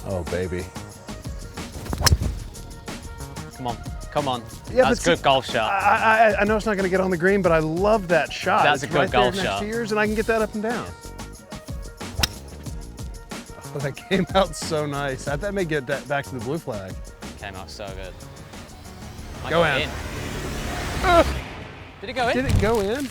Oh, baby. Come on, come on. Yeah, that's a good golf shot. I know it's not going to get on the green, but I love that shot. That's it's a good right golf there shot. Next to yours, and I can get that up and down. Oh, that came out so nice. That may get back to the blue flag. Came out so good. Go in. Did it go in? Did it go in?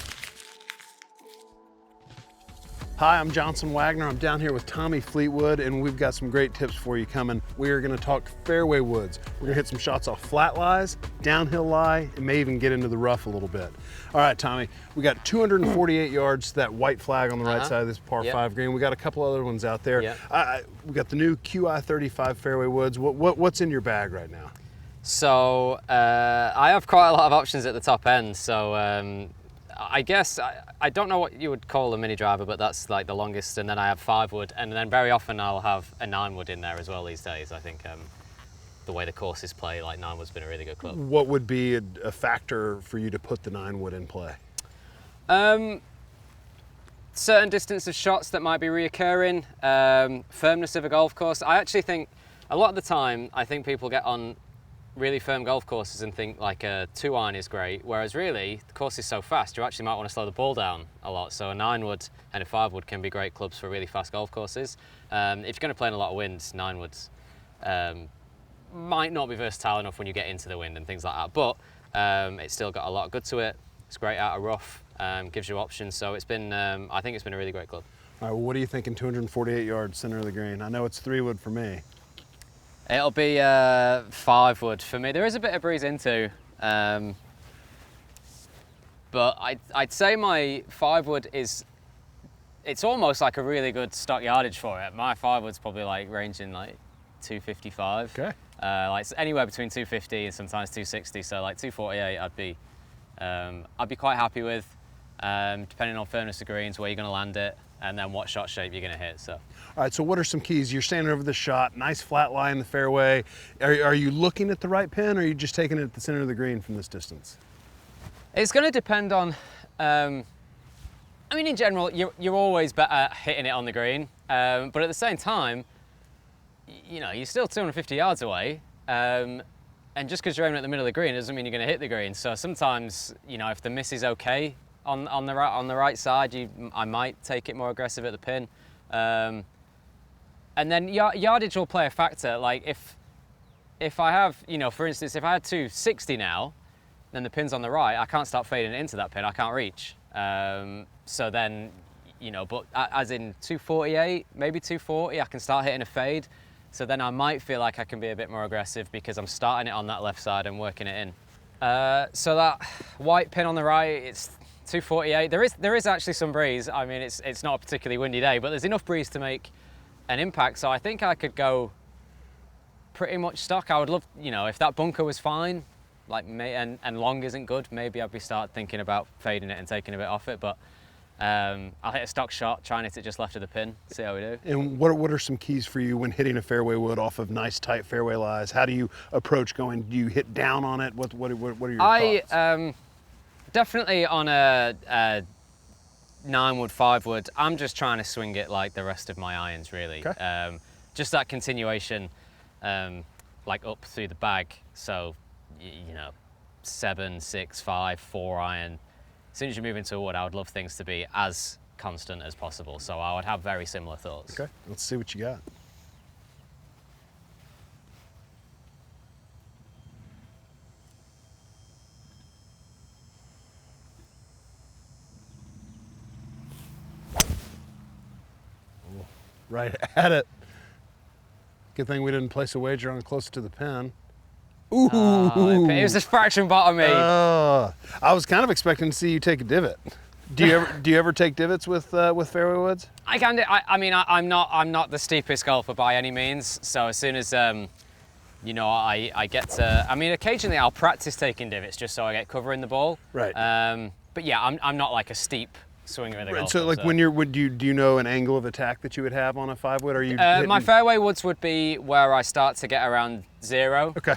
Hi, I'm Johnson Wagner. I'm down here with Tommy Fleetwood, and we've got some great tips for you coming. We are gonna talk fairway woods. We're gonna hit some shots off flat lies, downhill lie, and may even get into the rough a little bit. All right, Tommy, we got 248 yards, that white flag on the right side of this par 5 green. We got a couple other ones out there. We got the new QI 35 fairway woods. What's in your bag right now? So I have quite a lot of options at the top end. So I guess I don't know what you would call a mini driver, but that's like the longest. And then I have 5 wood, and then very often I'll have a 9 wood in there as well these days. I think the way the courses play, like 9 wood's been a really good club. What would be a factor for you to put the 9 wood in play? Certain distance of shots that might be reoccurring, firmness of a golf course. I actually think a lot of the time, I think people get on really firm golf courses and think like a 2-iron is great, whereas really the course is so fast you actually might want to slow the ball down a lot. So a 9 wood and a 5 wood can be great clubs for really fast golf courses. If you're going to play in a lot of wind, 9 woods might not be versatile enough when you get into the wind and things like that, but it's still got a lot of good to it. It's great out of rough, gives you options, so it's been I think it's been a really great club. All right, well, what are you thinking 248 yards center of the green? I know it's 3 wood for me. It'll be 5 wood for me. There is a bit of breeze into, but I'd say my 5 wood it's almost like a really good stock yardage for it. My 5 wood's probably like ranging like 255. Okay. Like anywhere between 250 and sometimes 260. So like 248, I'd be quite happy with, depending on firmness of greens, where you're going to land it, and then what shot shape you're going to hit. So. All right, so what are some keys? You're standing over the shot, nice flat lie in the fairway. Are you looking at the right pin, or are you just taking it at the center of the green from this distance? It's going to depend on, I mean, in general, you're always better hitting it on the green, but at the same time, you know, you're still 250 yards away, and just because you're aiming at the middle of the green doesn't mean you're going to hit the green. So sometimes, you know, if the miss is okay on the right side, I might take it more aggressive at the pin. And then yardage will play a factor. Like if I have, you know, for instance, if I had 260 now, then the pin's on the right, I can't start fading it into that pin, I can't reach. So then, you know, but as in 248, maybe 240, I can start hitting a fade. So then I might feel like I can be a bit more aggressive because I'm starting it on that left side and working it in. So that white pin on the right, it's 248. There is actually some breeze. I mean, it's not a particularly windy day, but there's enough breeze to make an impact. So I think I could go pretty much stock. I would love, you know, if that bunker was fine, like and long isn't good, maybe I'd start thinking about fading it and taking a bit off it. But I'll hit a stock shot, try and hit it just left of the pin, see how we do. And what are some keys for you when hitting a fairway wood off of nice tight fairway lies? How do you approach going? Do you hit down on it? What are your thoughts? Definitely on a 9 wood, 5 wood, I'm just trying to swing it like the rest of my irons, really. Okay. Just that continuation, like up through the bag. So, you know, 7, 6, 5, 4 iron. As soon as you move into a wood, I would love things to be as constant as possible. So I would have very similar thoughts. Okay, let's see what you got. Right at it. Good thing we didn't place a wager on close to the pin. Ooh! It was just fraction bottom me. I was kind of expecting to see you take a divot. Do you ever take divots with fairway woods? I can do. I mean, I'm not the steepest golfer by any means. So as soon as you know, I get to. I mean, occasionally I'll practice taking divots just so I get cover in the ball. Right. But yeah, I'm not like a steep swinger with a golf So club, like when do you know an angle of attack that you would have on a 5 wood? Are you my fairway woods would be where I start to get around 0. Okay.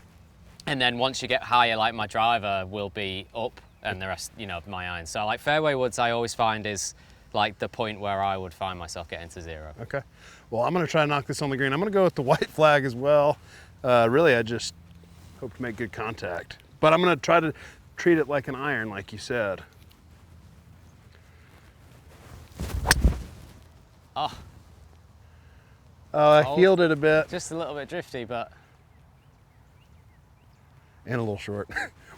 And then once you get higher, like my driver will be up, and the rest, you know, my irons. So like fairway woods, I always find is like the point where I would find myself getting to 0. Okay. Well, I'm going to try to knock this on the green. I'm going to go with the white flag as well. Really, I just hope to make good contact. But I'm going to try to treat it like an iron, like you said. Oh. Oh, I heeled it a bit. Just a little bit drifty, but. And a little short.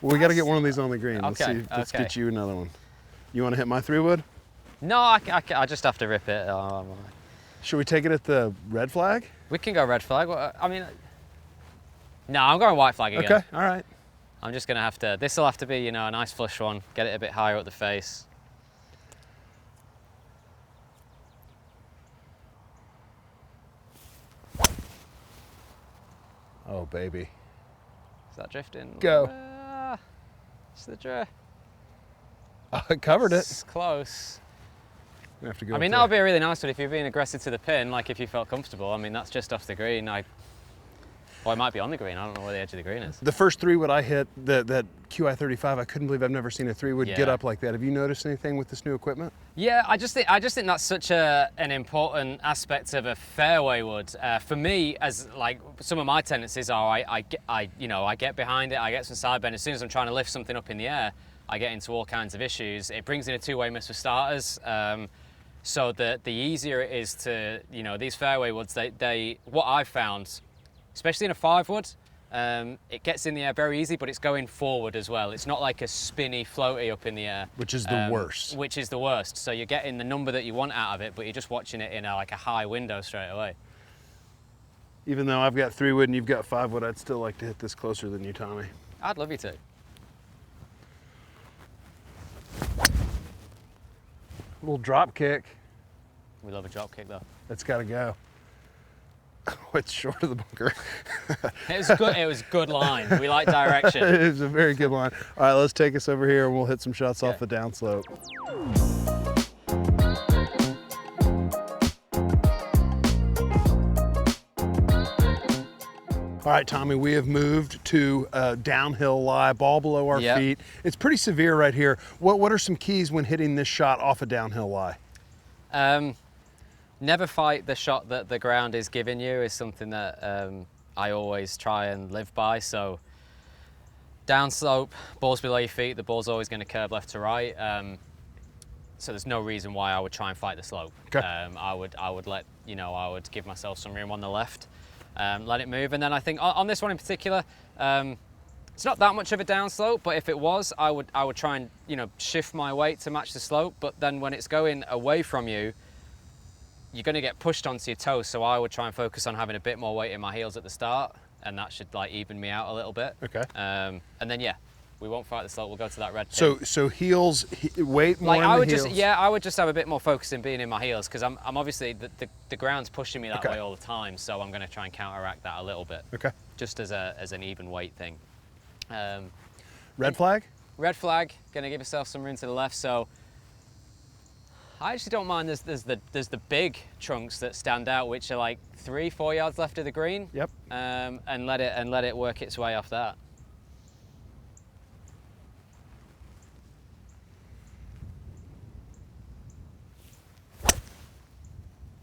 Well, we got to get one of these on the green. Let's Okay, see. Let's okay. get you another one. You want to hit my 3-wood? No, I just have to rip it. Should we take it at the red flag? We can go red flag. I mean, no, I'm going white flag again. Okay, all right. I'm just gonna have to, this will have to be, you know, a nice flush one, get it a bit higher at the face. Oh, baby. Is that drifting? Go. It's the drift. Oh, I covered it. It's close. We have to go I mean, up that would there. be a really nice one if you're being aggressive to the pin, like if you felt comfortable. I mean, that's just off the green. Well, it might be on the green. I don't know where the edge of the green is. The first 3-wood I hit, that QI35, I couldn't believe I've never seen a 3-wood get Yeah. up like that. Have you noticed anything with this new equipment? Yeah, I just think that's such an important aspect of a fairway wood. For me, as like some of my tendencies are, I get behind it, I get some side bend. As soon as I'm trying to lift something up in the air, I get into all kinds of issues. It brings in a two-way miss for starters. So the easier it is to, you know, these fairway woods, they what I've found, especially in a 5-wood, it gets in the air very easy, but it's going forward as well. It's not like a spinny, floaty up in the air. Which is the worst. Which is the worst. So you're getting the number that you want out of it, but you're just watching it in like a high window straight away. Even though I've got 3-wood and you've got 5-wood, I'd still like to hit this closer than you, Tommy. I'd love you to. Little drop kick. We love a drop kick though. That's got to go. Oh, it's short of the bunker. It was good. It was good line. We like direction. It was a very good line. All right, let's take us over here and we'll hit some shots off the downslope. All right, Tommy, we have moved to a downhill lie, ball below our feet. It's pretty severe right here. What are some keys when hitting this shot off a downhill lie? Never fight the shot that the ground is giving you is something that I always try and live by. So downslope, balls below your feet, the ball's always going to curve left to right. So there's no reason why I would try and fight the slope. Okay. I would let, you know, I would give myself some room on the left, let it move. And then I think on this one in particular, it's not that much of a downslope, but if it was, I would try and, you know, shift my weight to match the slope. But then when it's going away from you, you're going to get pushed onto your toes. So I would try and focus on having a bit more weight in my heels at the start, and that should like even me out a little bit. Okay. And then we won't fight the slope. We'll go to that red pin. So heels, weight more like in I would the heels. I would just have a bit more focus in being in my heels, because I'm obviously the ground's pushing me that way all the time. So I'm going to try and counteract that a little bit. Okay. Just as an even weight thing. Red flag? Red flag. Going to give yourself some room to the left. So I actually don't mind. There's the big trunks that stand out, which are like 3-4 yards left of the green. Yep. And let it work its way off that.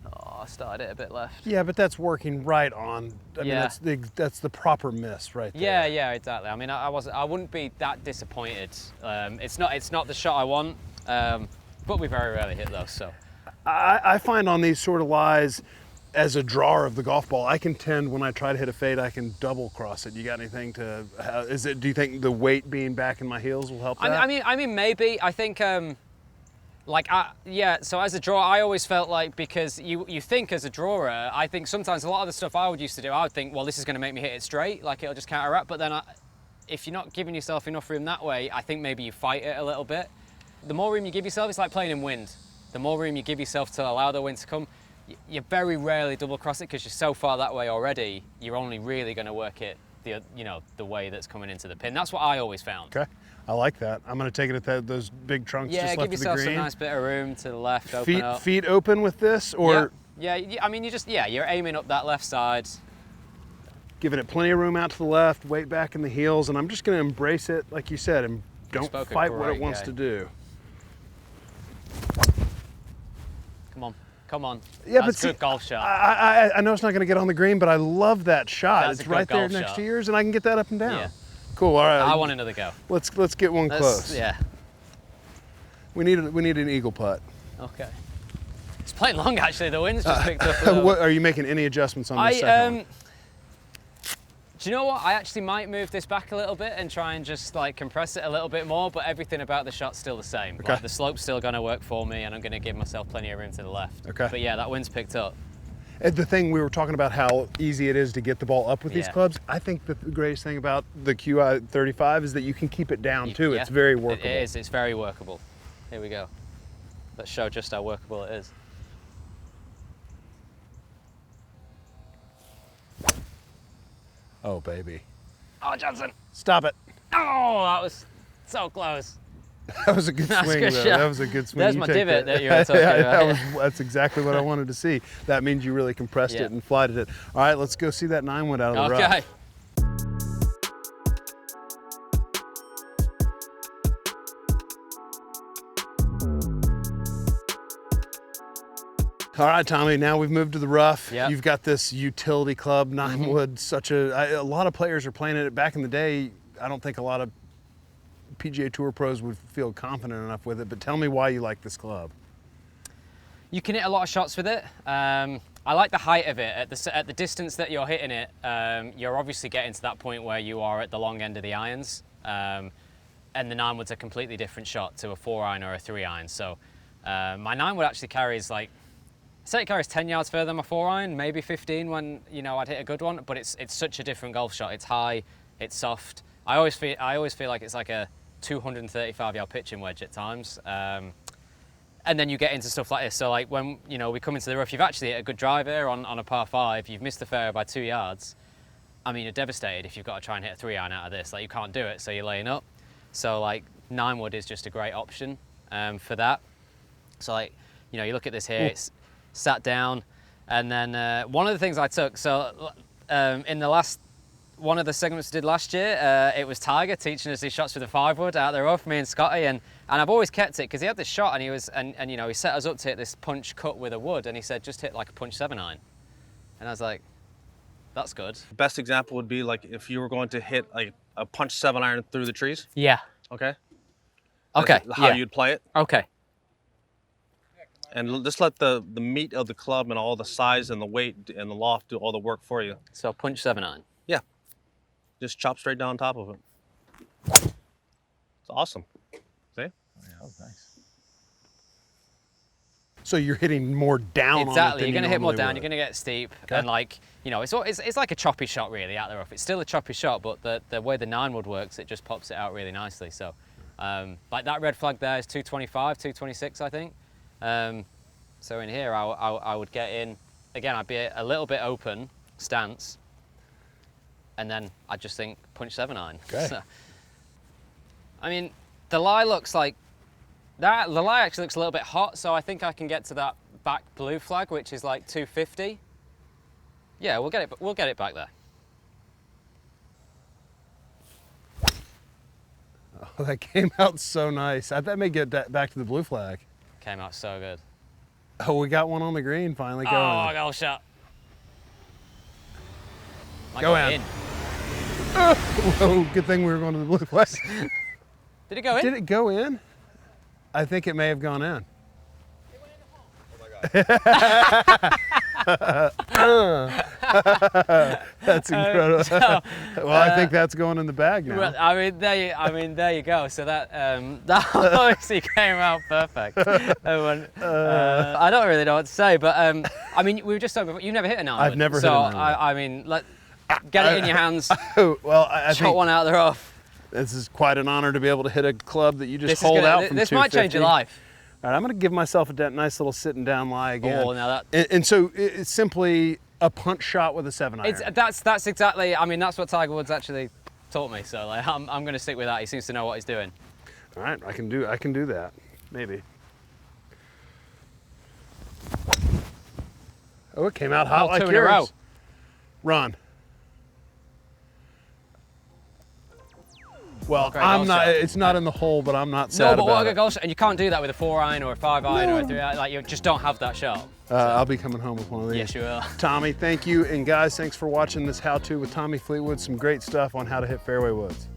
Oh, I started it a bit left. Yeah, but that's working right on. I mean, that's the proper miss right there. Yeah, exactly. I mean, I wouldn't be that disappointed. It's not the shot I want, but we very rarely hit those. So I find on these sort of lies, as a drawer of the golf ball, I can tend when I try to hit a fade, I can double cross it. You got anything to? Do you think the weight being back in my heels will help that? I mean, maybe. I think. So as a drawer, I always felt like, because you think as a drawer, I think sometimes a lot of the stuff I would used to do, I would think, well, this is going to make me hit it straight, like it'll just counteract. But then if you're not giving yourself enough room that way, I think maybe you fight it a little bit. The more room you give yourself, it's like playing in wind. The more room you give yourself to allow the wind to come, you very rarely double cross it, because you're so far that way already, you're only really going to work it the way that's coming into the pin. That's what I always found. Okay. I like that. I'm going to take it at those big trunks just left of the green. Yeah, give yourself some nice bit of room to the left, open up. Feet open with this, or? Yeah, I mean, you're aiming up that left side. Giving it plenty of room out to the left, weight back in the heels, and I'm just going to embrace it, like you said, and don't fight what it wants to do. Come on. Yeah, That's but a good golf shot. I know it's not going to get on the green, but I love that shot. That's a It's good right there golf next shot. to yours, and I can get that up and down. Yeah. Cool. All right. I want another go. Let's get one close. Yeah. We need an eagle putt. Okay. It's playing long actually. The wind's just picked up a little. What, are you making any adjustments on the second one? Do you know what? I actually might move this back a little bit and try and just like compress it a little bit more, but everything about the shot's still the same. Okay. Like, the slope's still going to work for me, and I'm going to give myself plenty of room to the left. Okay. But yeah, that wind's picked up. And the thing we were talking about how easy it is to get the ball up with these Yeah. clubs. I think the greatest thing about the QI 35 is that you can keep it down too. Yeah, It's very workable. It is. It's very workable. Here we go. Let's show just how workable it is. Oh baby. Oh, Johnson. Stop it. Oh, that was so close. That was a good That's a swing. good Though. shot. That was a good swing. There's You my take divot that you were talking about. That's exactly what I wanted to see. That means you really compressed Yeah. it and flighted it. All right, let's go see that 9-wood out of the rough. Okay. All right, Tommy, now we've moved to the rough. Yep. You've got this utility club, 9-wood, a lot of players are playing it. Back in the day, I don't think a lot of PGA Tour pros would feel confident enough with it, but tell me why you like this club. You can hit a lot of shots with it. I like the height of it. At the distance that you're hitting it, you're obviously getting to that point where you are at the long end of the irons. And the 9-wood's a completely different shot to a 4-iron or a 3-iron. So my 9-wood actually carries like, say it carries 10 yards further than my 4-iron, maybe 15 when I'd hit a good one. But it's such a different golf shot. It's high, it's soft. I always feel like it's like a 235-yard pitching wedge at times. And then you get into stuff like this. So like when we come into the rough, you've actually hit a good drive here on a par 5. You've missed the fairway by 2 yards. I mean, you're devastated if you've got to try and hit a 3-iron out of this. Like you can't do it, so you're laying up. So like 9-wood is just a great option for that. So like you look at this here. It's sat down, and then one of the things I took. So in the last one of the segments we did last year, it was Tiger teaching us these shots with a 5-wood out there rough, me and Scotty, and I've always kept it because he had this shot and he was he set us up to hit this punch cut with a wood, and he said just hit like a punch 7-iron, and I was like, that's good. The best example would be like if you were going to hit like a punch 7-iron through the trees. Yeah. Okay. Okay. That's how you'd play it. Okay. And just let the meat of the club and all the size and the weight and the loft do all the work for you. So punch 7-iron. Yeah. Just chop straight down top of it. It's awesome. See? Oh, yeah, that was nice. So you're hitting more down on it Exactly. than You're going to hit more normally down. would. You're going to get steep, Okay. and like it's like a choppy shot really out the rough. It's still a choppy shot, but the way the 9-wood works, it just pops it out really nicely. So like that red flag there is 225, 226, I think. So in here, I would get in again. I'd be a little bit open stance, and then I just think punch 7-iron. Okay. So, I mean, the lie looks like that. The lie actually looks a little bit hot, so I think I can get to that back blue flag, which is like 250. Yeah, we'll get it back there. Oh, that came out so nice. I bet may get that back to the blue flag. Came out so good. Oh, we got one on the green finally going. Oh, goal shot. Might Go in. Oh, good thing we were going to the blue flag. Did it go in? Did it go in? I think it may have gone in. That's incredible. Well, I think that's going in the bag now. Well, there you go. So that that obviously came out perfect. I don't really know what to say, but I mean, we were just talking about, you've never hit a 9-wood. I've never hit a So 9-wood. I mean, get it in your hands. Well, I Shot think one out of the rough. this is quite an honor to be able to hit a club that you just This is hold gonna- out from This might change your 250. life. All right, I'm going to give myself a nice little sitting down lie again. Oh, now that. And so it's simply a punch shot with a 7-iron. That's exactly. I mean, that's what Tiger Woods actually taught me. So like, I'm going to stick with that. He seems to know what he's doing. All right, I can do that. Maybe. Oh, it came out hot like 2 in a yours. row. Ron. Well, great I'm golf not. shot. It's not in the hole, but I'm not sad No, but what a about good it. golf shot. And you can't do that with a 4-iron or a 5-iron or a 3-iron. Like, you just don't have that shot. I'll be coming home with one of these. Yes, you will. Tommy, thank you. And guys, thanks for watching this how-to with Tommy Fleetwood. Some great stuff on how to hit fairway woods.